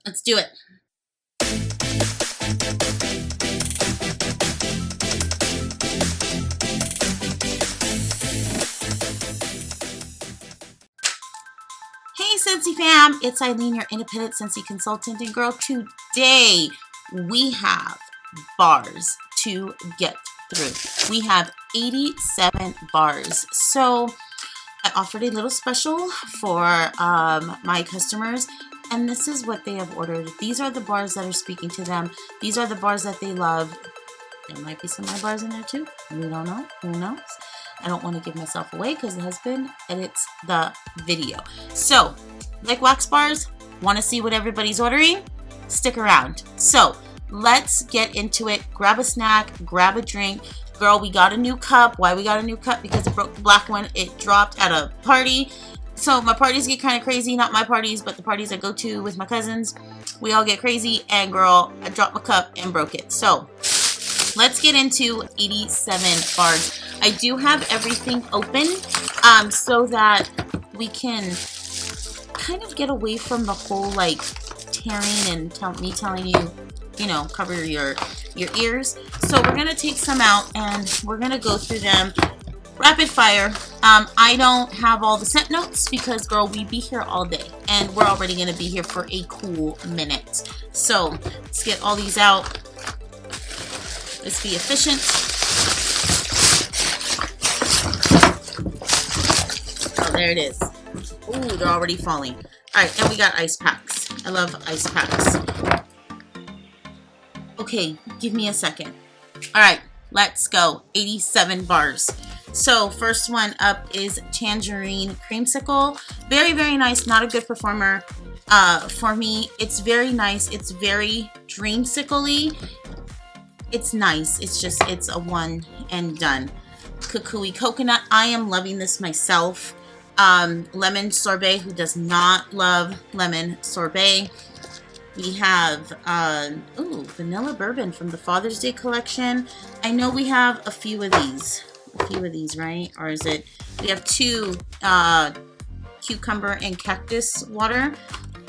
Let's do it. Hey Scentsy Fam, it's Eileen, your independent Scentsy consultant, and girl, today we have bars to get through. We have 87 bars. So I offered a little special for my customers, and this is what they have ordered. These are the bars that are speaking to them. These are the bars that they love. There might be some of my bars in there too. We don't know. Who knows? I don't want to give myself away because the husband edits the video. So, like wax bars, want to see what everybody's ordering? Stick around. So, let's get into it. Grab a snack, grab a drink. Girl, we got a new cup. Why we got a new cup? Because it broke the black one. It dropped at a party. So my parties get kind of crazy. Not my parties, but the parties I go to with my cousins. We all get crazy. And girl, I dropped my cup and broke it. So let's get into 87 bars. I do have everything open so that we can kind of get away from the whole like tearing and me telling you, you know, cover your ears. So we're gonna take some out and we're gonna go through them rapid fire. I don't have all the scent notes because girl, we be here all day and we're already gonna be here for a cool minute. So let's get all these out. Let's be efficient. Oh, there it is. Ooh, they're already falling. All right, and we got ice packs. I love ice packs. Okay, give me a second. All right, let's go. 87 bars. So first one up is Tangerine Creamsicle. Very, very nice. Not a good performer for me. It's very nice. It's very dreamsicle-y. It's nice. It's just, it's a one and done. Kukui Coconut. I am loving this myself. Lemon Sorbet. Who does not love lemon sorbet? We have ooh, Vanilla Bourbon from the Father's Day collection. I know we have a few of these. A few of these, right? Or is it? We have two cucumber and cactus water.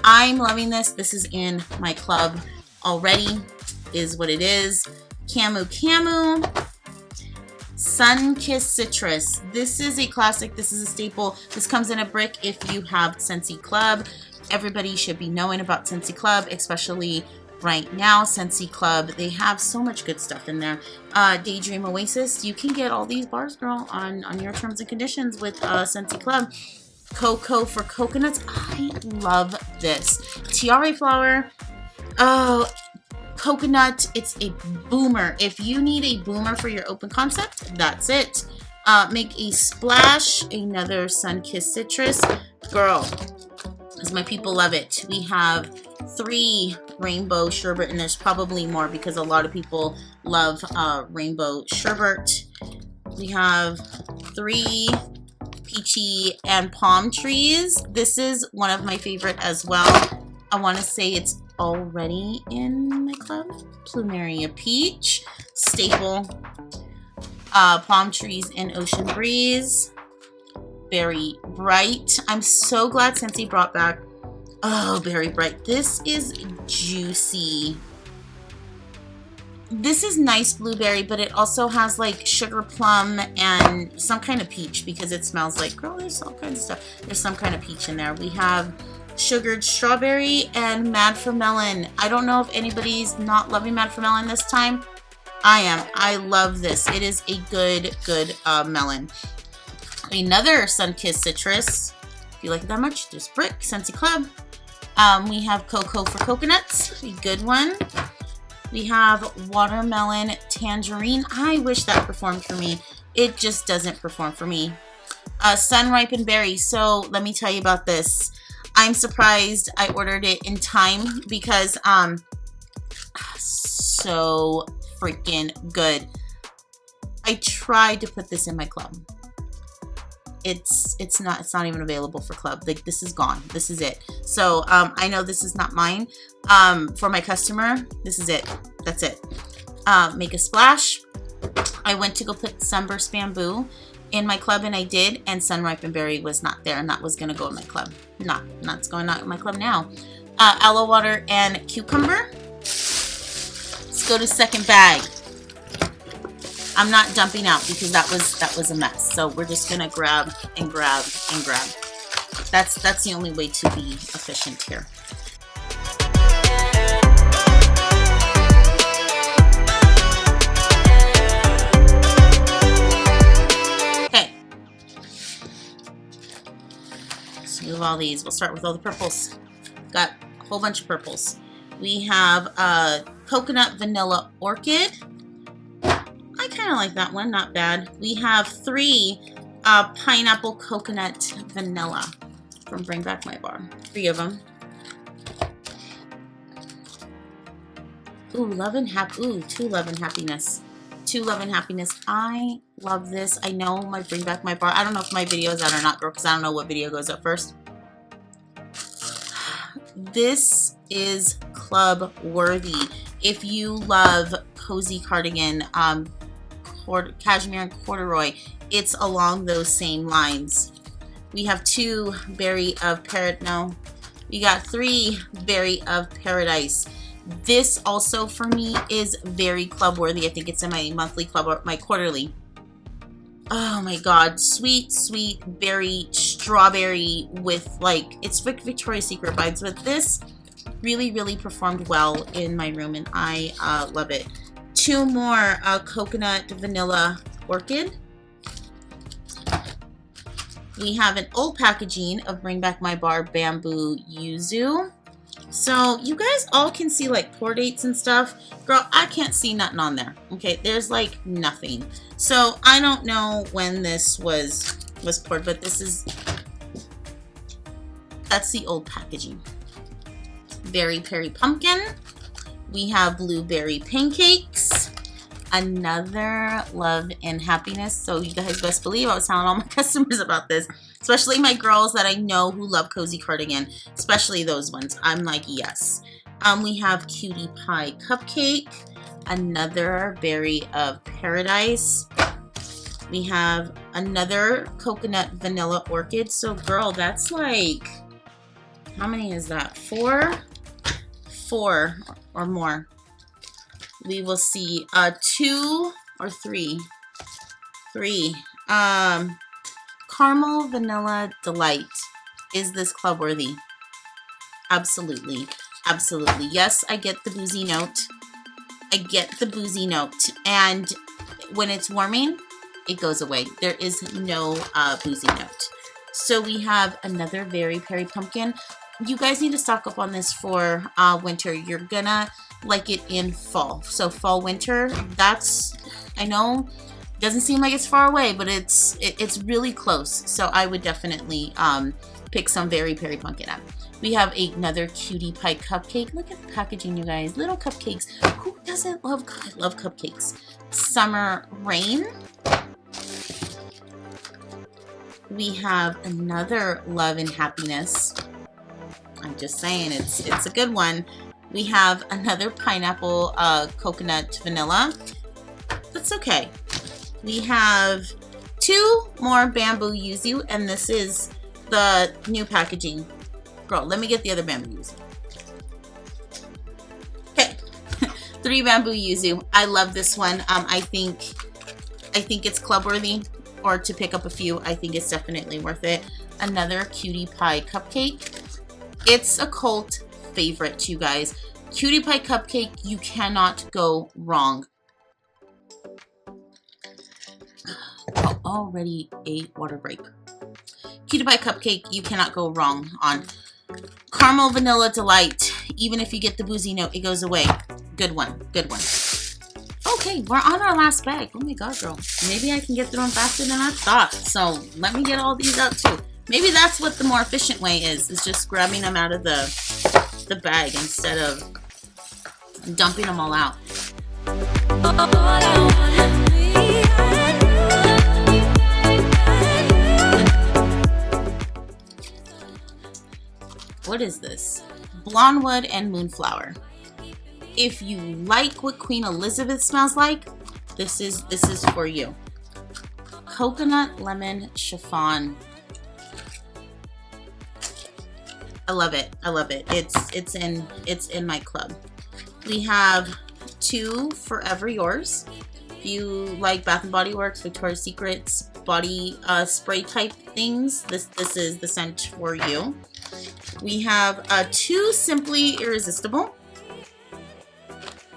I'm loving this. This is in my club already. Is what it is. Camu Camu. Sun-Kissed Citrus. This is a classic. This is a staple. This comes in a brick if you have Scentsy Club. Everybody should be knowing about Scentsy Club, especially right now. Scentsy Club, they have so much good stuff in there. Daydream Oasis, you can get all these bars, girl, on your terms and conditions with Scentsy Club. Cocoa for Coconuts, I love this. Tiare Flower, oh, coconut, it's a boomer. If you need a boomer for your open concept, that's it. Make a Splash, another Sun-Kissed Citrus. Girl, because my people love it. We have 3 rainbow sherbet, and there's probably more because a lot of people love rainbow sherbet. We have 3 peachy and palm trees. This is one of my favorite as well. I want to say it's already in my club. Plumeria Peach, staple. Palm trees and Ocean Breeze. Berry Bright. I'm so glad Scentsy brought back, oh, Berry Bright. This is juicy. This is nice blueberry, but it also has like sugar plum and some kind of peach because it smells like, girl, there's all kinds of stuff. There's some kind of peach in there. We have sugared strawberry and Mad for Melon. I don't know if anybody's not loving Mad for Melon this time. I am. I love this. It is a good melon. Another Sun-Kissed Citrus. If you like it that much, there's Brick, Scentsy Club. We have Cocoa for Coconuts, a good one. We have Watermelon Tangerine. I wish that performed for me. It just doesn't perform for me. Sun-Ripened Berry. So let me tell you about this. I'm surprised I ordered it in time because so freaking good. I tried to put this in my club. It's not even available for club. Like, this is gone. This is it. So I know this is not mine. For my customer, this is it. That's it. Make a Splash. I went to go put Sunburst Bamboo in my club, and I did, and Sun-Ripened Berry was not there, and that was gonna go in my club. Not it's going out in my club now. aloe water and cucumber. Let's go to second bag. I'm not dumping out because that was a mess. So we're just gonna grab and grab and grab. That's the only way to be efficient here. Okay. Let's move all these. We'll start with all the purples. Got a whole bunch of purples. We have coconut vanilla orchid. I kind of like that one, not bad. We have 3 pineapple coconut vanilla from Bring Back My Bar. 3 of them. Ooh, love and ooh, 2 love and happiness. 2 love and happiness. I love this. I know my Bring Back My Bar. I don't know if my video is out or not, girl, because I don't know what video goes up first. This is club worthy. If you love cozy cardigan, cashmere and corduroy, it's along those same lines. We have 2 berry of we got 3 berry of paradise. This also for me is very club worthy. I think it's in my monthly club or my quarterly. Oh my god, sweet berry strawberry with like, it's Victoria's Secret vibes, but this really performed well in my room and I love it. 2 more coconut vanilla orchid. We have an old packaging of Bring Back My Bar bamboo yuzu. So you guys all can see like pour dates and stuff. Girl, I can't see nothing on there. Okay, there's like nothing. So I don't know when this was poured, but that's the old packaging. Berry Perry Pumpkin. We have blueberry pancakes. Another love and happiness. So you guys best believe I was telling all my customers about this, especially my girls that I know who love cozy cardigan, especially those ones. I'm like, yes. We have Cutie Pie Cupcake. Another berry of paradise. We have another coconut vanilla orchid. So girl, that's like, how many is that? 4 or more. We will see 2 or 3. 3. Caramel Vanilla Delight. Is this club worthy? Absolutely. Absolutely. Yes, I get the boozy note. I get the boozy note. And when it's warming, it goes away. There is no boozy note. So we have another Berry Perry Pumpkin. You guys need to stock up on this for winter. You're gonna like it in fall. So fall, winter, that's, I know, doesn't seem like it's far away, but it's really close. So I would definitely pick some Berry Perry Pumpkin up. We have another Cutie Pie Cupcake. Look at the packaging, you guys. Little cupcakes. Who doesn't love, I love cupcakes. Summer Rain. We have another Love and Happiness. I'm just saying, it's a good one. We have another pineapple coconut vanilla. That's okay. We have 2 more bamboo yuzu, and this is the new packaging. Girl, let me get the other bamboo yuzu. Okay, 3 bamboo yuzu. I love this one. I think it's club worthy, or to pick up a few. I think it's definitely worth it. Another Cutie Pie Cupcake. It's a cult favorite, you guys. Cutie Pie Cupcake, you cannot go wrong. Oh, already a water break. Cutie Pie Cupcake, you cannot go wrong on. Caramel Vanilla Delight. Even if you get the boozy note, it goes away. Good one, good one. Okay, we're on our last bag. Oh my god, girl. Maybe I can get through them faster than I thought. So let me get all these out too. Maybe that's what the more efficient way is just grabbing them out of the bag instead of dumping them all out. What is this? Blondewood and Moonflower. If you like what Queen Elizabeth smells like, this is for you. Coconut Lemon Chiffon. I love it. I love it. It's in my club. We have 2 Forever Yours. If you like Bath and Body Works, Victoria's Secrets, body spray type things, this is the scent for you. We have 2 Simply Irresistible.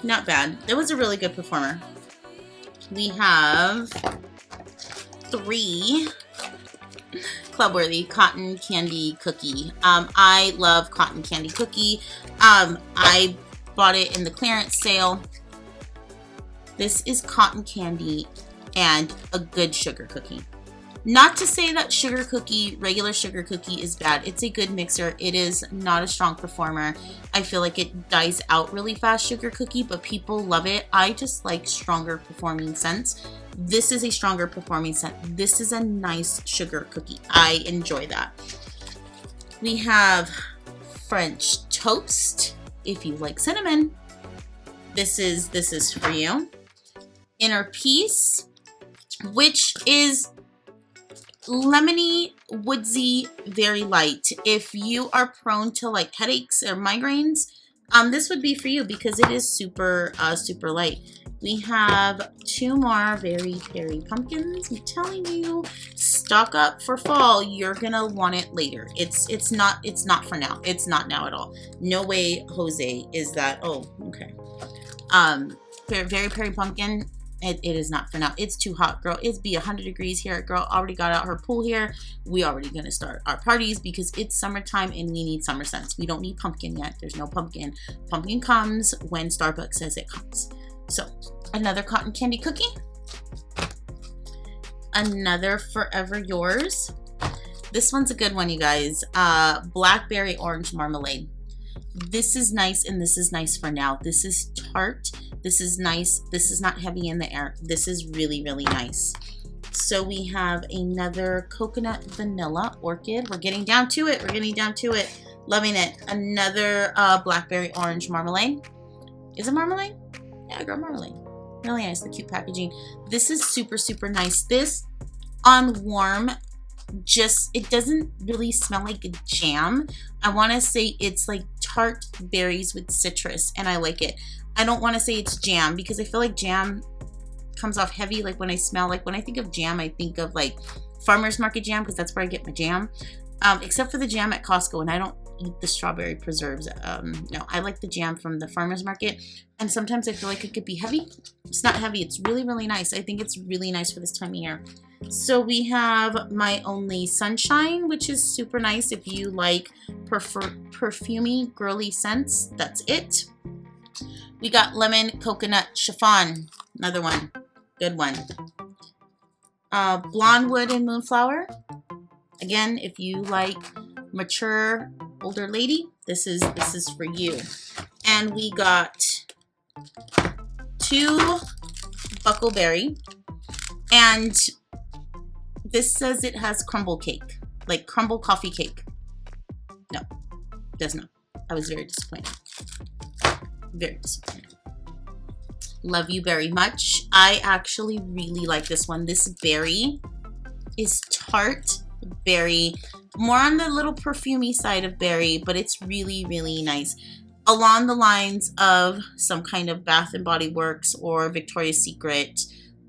Not bad. It was a really good performer. We have 3 Clubworthy Cotton Candy Cookie. I love Cotton Candy Cookie. I bought it in the clearance sale. This is cotton candy and a good sugar cookie. Not to say that regular sugar cookie is bad. It's a good mixer. It is not a strong performer. I feel like it dies out really fast, sugar cookie, but people love it. I just like stronger performing scents. This is a stronger performing scent. This is a nice sugar cookie. I enjoy that. We have French Toast. If you like cinnamon, this is for you. Inner Peace, which is lemony, woodsy, very light. If you are prone to like headaches or migraines, this would be for you because it is super light. We have 2 more Very Berry Pumpkins. I'm telling you, stock up for fall. You're gonna want it later. It's not for now. It's not now at all. No way, Jose, is that. Oh, okay. Very Berry Pumpkin. It is not for now. It's too hot, girl. It's be 100 degrees here. Girl already got out her pool here. We already gonna start our parties because it's summertime and we need summer scents. We don't need pumpkin yet. There's no pumpkin. Pumpkin comes when Starbucks says it comes. So another cotton candy cookie. Another Forever Yours. This one's a good one, you guys. Blackberry Orange Marmalade. This is nice and this is nice for now. This is tart. This is nice. This is not heavy in the air. This is really, really nice. So we have another Coconut Vanilla Orchid. We're getting down to it. We're getting down to it. Loving it. Another Blackberry Orange Marmalade. Is it Marmalade? Yeah, girl, Marmalade. Really nice. The cute packaging. This is super, super nice. This on warm, it doesn't really smell like a jam. I want to say it's like tart berries with citrus, and I like it. I don't want to say it's jam because I feel like jam comes off heavy. Like when I think of jam, I think of like farmer's market jam because that's where I get my jam. Except for the jam at Costco, and I don't eat the strawberry preserves. No, I like the jam from the farmer's market, and sometimes I feel like it could be heavy. It's not heavy. It's really, really nice. I think it's really nice for this time of year. So we have My Only Sunshine, which is super nice if you like perfumey, girly scents. That's it. We got Lemon Coconut Chiffon. Another one. Good one. Blonde Wood and Moonflower. Again, if you like mature older lady, this is for you. And we got 2 Buckleberry, and this says it has crumble cake, like crumble coffee cake. No, it does not. I was very disappointed. Very disappointed. Love you very much. I actually really like this one. This berry is tart berry, more on the little perfumey side of berry, but it's really, really nice. Along the lines of some kind of Bath and Body Works or Victoria's Secret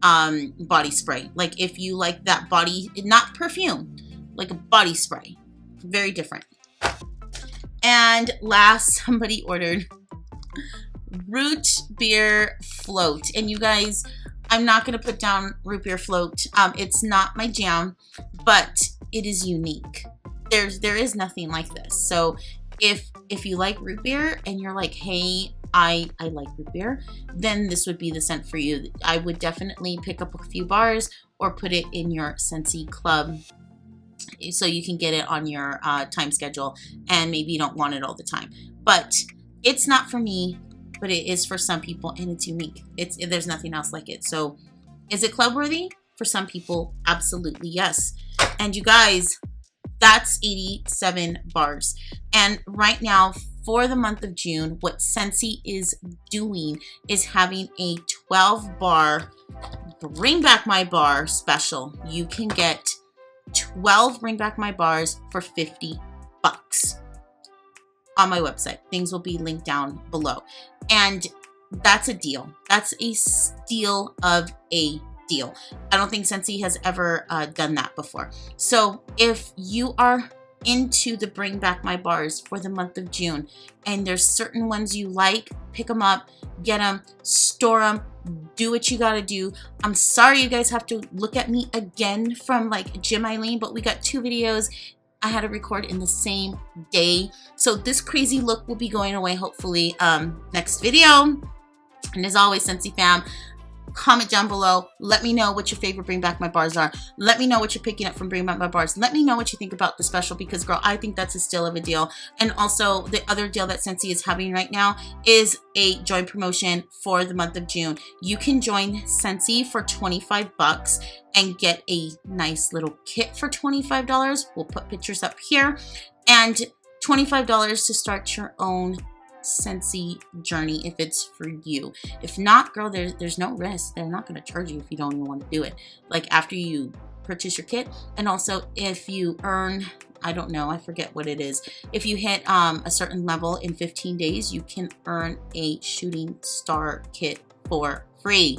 body spray. Like if you like that body, not perfume, like a body spray. Very different. And last, somebody ordered root beer float. And you guys, I'm not going to put down root beer float. It's not my jam, but it is unique. There is nothing like this. So if you like root beer and you're like, hey, I like root beer, then this would be the scent for you. I would definitely pick up a few bars or put it in your Scentsy club so you can get it on your time schedule, and maybe you don't want it all the time. But it's not for me, but it is for some people, and it's unique. There's nothing else like it. So is it club worthy? For some people, absolutely yes. And you guys, that's 87 bars. And right now, for the month of June, what Scentsy is doing is having a 12-bar Bring Back My Bar special. You can get 12 Bring Back My Bars for $50. on my website. Things will be linked down below. And that's a deal. That's a steal of a deal. I don't think Scentsy has ever done that before. So if you are into the Bring Back My Bars for the month of June, and there's certain ones you like, pick them up, get them, store them, do what you gotta do. I'm sorry you guys have to look at me again from like Jim Eileen, but we got 2 videos I had to record in the same day. So this crazy look will be going away hopefully next video. And as always, Scentsy Fam, comment down below. Let me know what your favorite Bring Back My Bars are. Let me know what you're picking up from Bring Back My Bars. Let me know what you think about the special, because girl, I think that's a steal of a deal. And also the other deal that Scentsy is having right now is a join promotion for the month of June. You can join Scentsy for 25 bucks and get a nice little kit for $25. We'll put pictures up here. And $25 to start your own Scentsy journey if it's for you. If not, girl, there's no risk. They're not going to charge you if you don't even want to do it. Like after you purchase your kit, and also if you earn, I don't know, I forget what it is. If you hit a certain level in 15 days, you can earn a shooting star kit for free.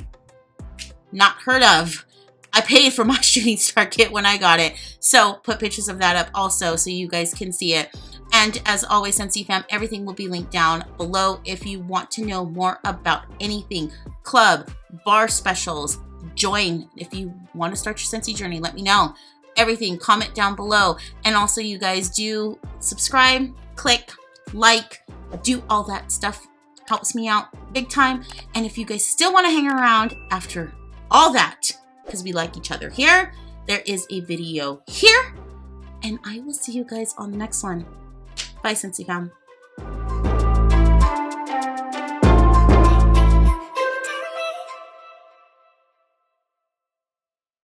Not heard of. I paid for my shooting star kit when I got it. So put pictures of that up also so you guys can see it. And as always, Scentsy Fam, everything will be linked down below. If you want to know more about anything, club, bar specials, join. If you want to start your Scentsy journey, let me know. Everything, comment down below. And also you guys do subscribe, click, like, do all that stuff. Helps me out big time. And if you guys still want to hang around after all that, because we like each other here, there is a video here. And I will see you guys on the next one. Bye, Scentsy Fam.